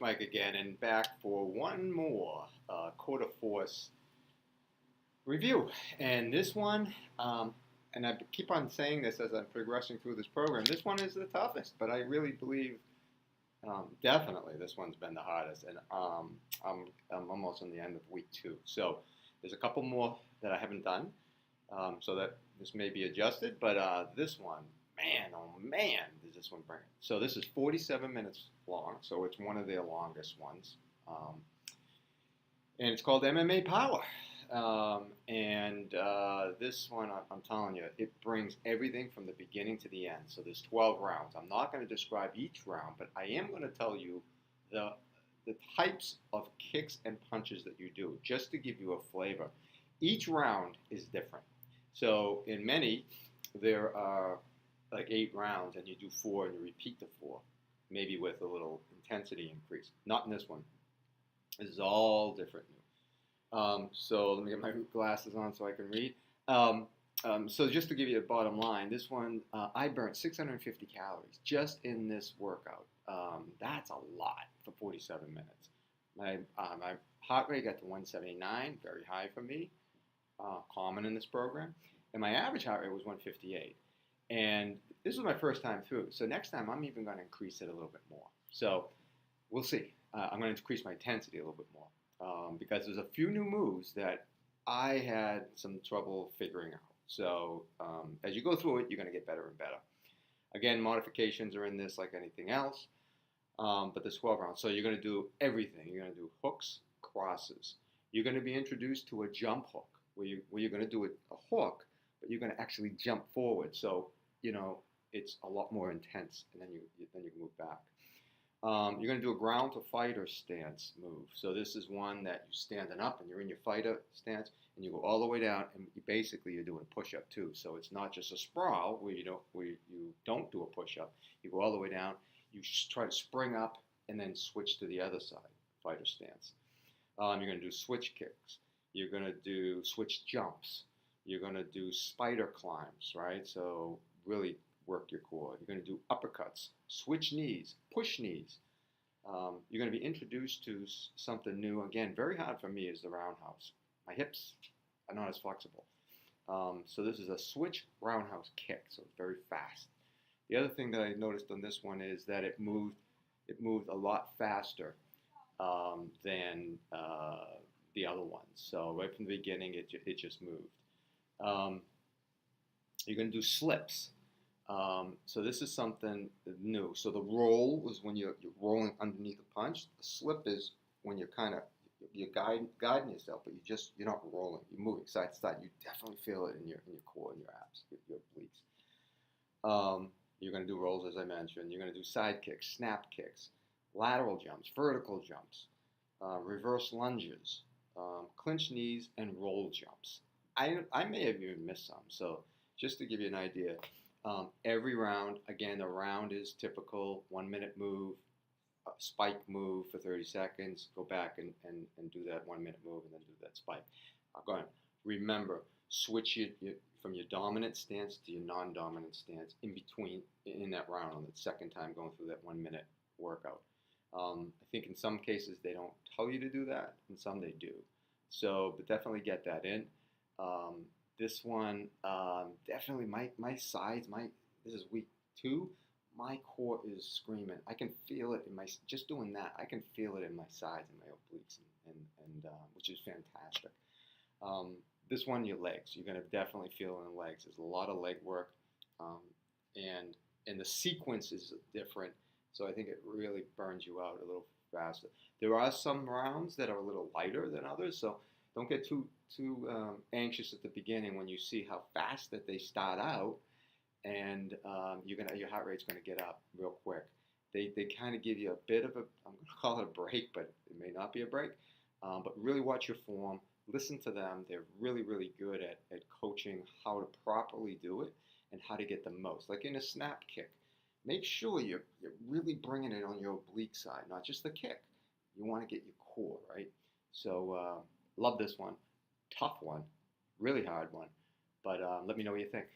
Mike again, and back for one more quarter force review. And this one, and I keep on saying this as I'm progressing through this program, this one is the toughest, but I really believe definitely this one's been the hardest. And I'm almost on the end of week 2. So there's a couple more that I haven't done, so that this may be adjusted, but this one, man, oh man, does this one bring it. So this is 47 minutes long, so it's one of their longest ones. And it's called MMA Power. This one, I'm telling you, it brings everything from the beginning to the end. So there's 12 rounds. I'm not going to describe each round, but I am going to tell you the types of kicks and punches that you do, just to give you a flavor. Each round is different. So in many, there are like 8 rounds, and you do 4 and you repeat the 4, maybe with a little intensity increase. Not in this one. This is all different. So let me get my glasses on so I can read. So just to give you a bottom line, this one, I burnt 650 calories just in this workout. That's a lot for 47 minutes. My heart rate got to 179, very high for me, common in this program. And my average heart rate was 158. And this was my first time through. So next time, I'm even going to increase it a little bit more. So we'll see. I'm going to increase my intensity a little bit more. Because there's a few new moves that I had some trouble figuring out. So as you go through it, you're going to get better and better. Again, modifications are in this like anything else, but there's 12 rounds. So you're going to do everything. You're going to do hooks, crosses. You're going to be introduced to a jump hook where you're going to do a hook, but you're going to actually jump forward. So, it's a lot more intense, and then you can move back. You're going to do a ground to fighter stance move. So this is one that you're standing up and you're in your fighter stance, and you go all the way down, and you're doing a push-up too. So it's not just a sprawl where you don't do a push-up. You go all the way down. You try to spring up and then switch to the other side, fighter stance. You're going to do switch kicks. You're going to do switch jumps. You're going to do spider climbs, right? So really work your core. You're going to do uppercuts, switch knees, push knees. You're going to be introduced to something new. Again, very hard for me is the roundhouse. My hips are not as flexible. So this is a switch roundhouse kick, so it's very fast. The other thing that I noticed on this one is that it moved a lot faster than the other ones. So right from the beginning, it just moved. You're going to do slips. So this is something new. So the roll is when you're rolling underneath the punch. The slip is when you're guiding yourself, but you're not rolling. You're moving side to side. You definitely feel it in your core and your abs, your obliques. You're going to do rolls, as I mentioned. You're going to do side kicks, snap kicks, lateral jumps, vertical jumps, reverse lunges, clinch knees, and roll jumps. I may have even missed some. So just to give you an idea. Every round, again, the round is typical 1-minute move, spike move for 30 seconds, go back and do that 1-minute move and then do that spike. Go ahead. Remember, switch from your dominant stance to your non-dominant stance in that round on the second time going through that 1-minute workout. I think in some cases they don't tell you to do that, in some they do. So, but definitely get that in. This one, definitely my sides, this is week 2, my core is screaming. I can feel it just doing that, I can feel it in my sides and my obliques, and which is fantastic. This one, your legs, you're going to definitely feel it in the legs. There's a lot of leg work, and the sequence is different, so I think it really burns you out a little faster. There are some rounds that are a little lighter than others, so don't get too anxious at the beginning when you see how fast that they start out, and your heart rate's going to get up real quick. They kind of give you a bit of I'm going to call it a break, but it may not be a break. But really watch your form, listen to them. They're really, really good at coaching how to properly do it and how to get the most. Like in a snap kick, make sure you're really bringing it on your oblique side, not just the kick. You want to get your core, right? So love this one. Tough one. Really hard one. But let me know what you think.